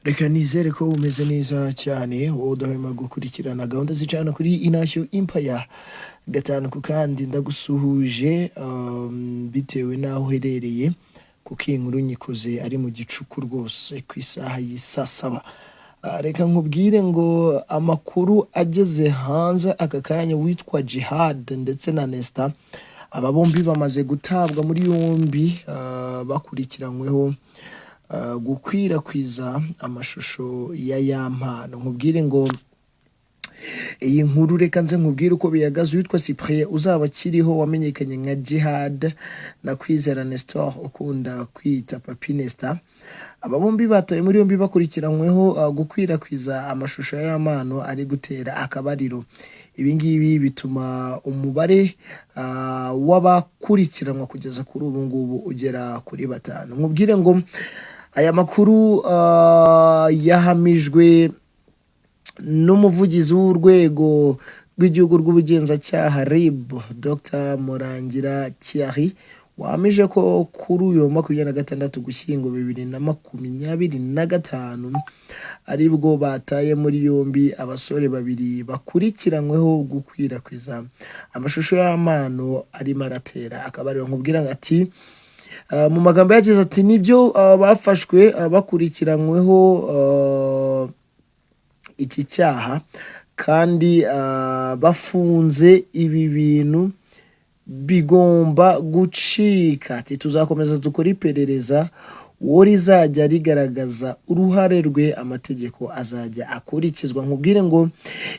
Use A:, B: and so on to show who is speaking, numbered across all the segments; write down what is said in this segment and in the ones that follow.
A: Reka nizere ko umeze neza cyane udahwema gukurikirana gahunda zicana kuri Inashyo Empire gatanu ku kandi ndagusuhuje bitewe naho uherereye kuko iyi nkuru nyikoze ari mu gicuku rwose ku isaha y'isasaba. Reka nkubwire ngo amakuru ageze hanze aka kanya witwa Djihadi ndetse na Nesta aba bombi bamaze gutabwa muri yombi bakurikiranyweho gukwirakwiza amashusho ya YAMPANO. Nkubwire ngo iyi nkuru reka nze nkubwire uko bihagaze. Witwa Cyprien uzaba kiriho wamenyekanye nka Djihadi na KWIZA Nestor ukunda kwita Papi Nesta, aba bombi bataye muri yombi bakurikiranyweho gukwirakwiza amashusho ya YAMPANO ari gutera akabariro. Ibingibi bituma umubare w'abakurikiranwa kugeza kuri ubu ngubu ugera kuri 5. Nkubwire ngo aya makuru yahamijwe n'umuvugizi w'urwego rw'igihugu rw'ubugenzacyaha RIB Dr Murangira Thierry wamije ko kuri uyu 26 Ugushyingo 2025 aribwo bataye muri yombi abasore babiri bakurikiranyweho gukwirakwiza amashusho y'YAMPANO arimo aratera akabariro. Nkubwira ati mu magambo yagize ati nibyo bafashwe bakurikiranyweho iki cyaha kandi bafunze, ibi bintu bigomba gucika. Ati tuzakomeza dukora iperereza, uwo rizajya rigaragaza uruhare rwe amategeko azajya akurikizwa. Nkubwire ngo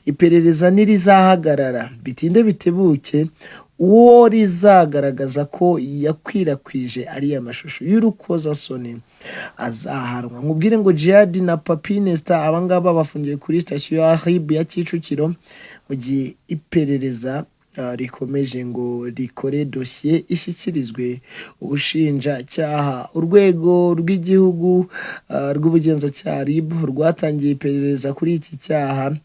A: iperereza nirizahagarara bitinde bitebuke, uwo rizagaragaza ko yakwirakwije ari amashusho y'urukozasoni azahanwa. Nkubwire ngo Djihadi na Papi Nesta abangaba bafungiye kuri station ya RIB ya Kicukiro mu gihe iperereza rikomeje ngo rikore dosiye ishyikirizwe ubushinjacyaha. Urwego rw'igihugu rw'ubugenzacyaha RIB rwatangiye iperereza kuri iki cyaha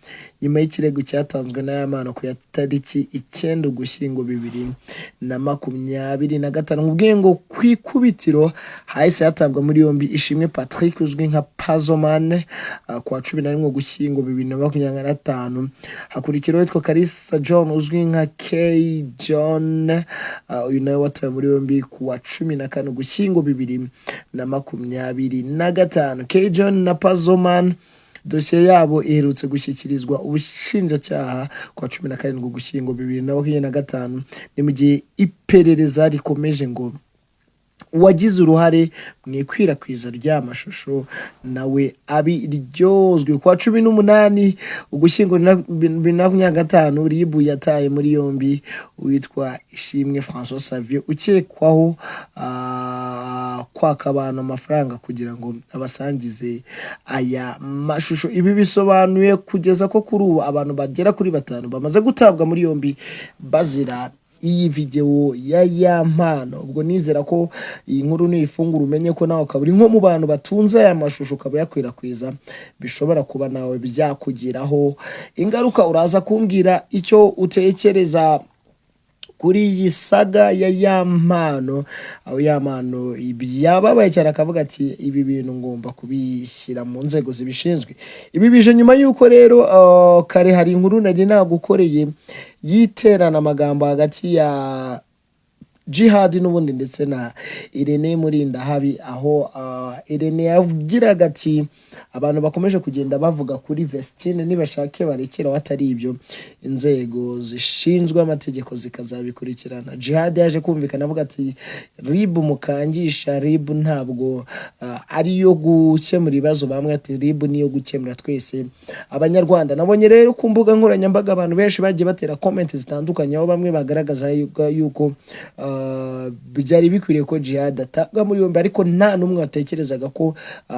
A: nyuma y'ikirego cyatanzwe na YAMPANO ku tariki 9 Ugushyingo 2025. Nkubwiye ngo kwikubitiro hahise hatabwa muri yombi Ishimwe Patrick uzwi nka Pazoman ku 11 Ugushyingo 2025. Hakurikiraho witwa Kalisa John uzwi nka K John, uyu nawe watawe muri yombi ku 14 Ugushyingo 2025. K John na Pazoman dosiye yabo iherutse gushyikirizwa ubushinjacyaha kwa 17 Ugushyingo 2025. Ni mu gihe iperereza rikomeje ngo uwagize uruhare mu ikwirakwiza ry'amashusho nawe abiryozwe. Kwa 18 Ugushyingo 2025 RIB yataye muri yombi witwa Ishimwe François Xavier ukekwaho kwaka abantu amafaranga kugira ngo abasangize aya mashusho. Ibi bisobanuye kugeza ko kuri ubu abantu bagera kuri 5 bamaze gutabwa muri yombi bazira iyi video ya YAMPANO. Ubwo nizera ko iyi nkuru nifungura umenye ko nawe kaburi nko mu bantu batunze aya mashusho ukaba yakwirakwiza, bishobora kuba nawe byakugiraho ingaruka. Uraza kumbwira icyo utekereza kuri iyi saga ya YAMPANO, aho YAMPANO byababaye cyane akavuga ati ibi bintu ngomba kubishyira mu nzego zibishinzwe. Ibi bije nyuma yuko rero kare hari inkuru nari nagukoreye yiterana amagambo hagati ya Djihadi n'ubundi ndetse na Irene Murinda habi, aho Irene yavugiraga ati abantu bakomeje kugenda bavuga kuri Vestine nibashake barekera watari ibyo inzego zishinzwe amategeko zikazabikurikirana. Djihadi yaje kumvikana avuga ati RIB mukangisha, RIB ntabwo ari yo gukemura ibibazo bamwe, ati RIB niyo gukemura twese abanyarwanda. Nabonye rero ku mbuga nkoranyambaga abantu benshi bagiye batera comment zitandukanye, aho bamwe bagaragaza yuko byari bikwiriye ko Djihadi atabwa muri yombi, ariko nta numwe watekerezaga ko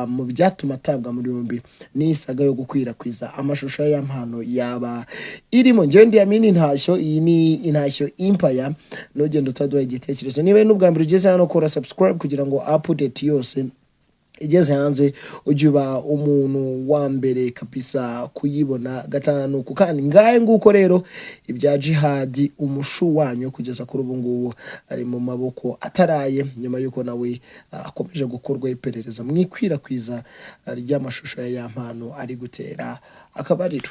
A: mu byatuma atabwa muri yombi n'isaga yo gukwirakwiza amashusho ya YAMPANO yaba irimo. Njye ndi Amini Intashyo, iyi ni Inashyo Empire. Nugenda utaduha igitekerezo. Niba n'ubwa mbere ugeze hano kora subscribe kugira ngo update yose igeze hanze ujye uba umuntu wa mbere kabisa kuyibona gatanu kandi ngaye nguko rero ibya Djihadi umushu wanyu kugeza kuri ubu ngubu ari mu maboko ataraye nyuma yuko nawe akomeje gukorwa iperereza mwikwirakwiza ry'amashusho ya Yampano ari gutera akabariro.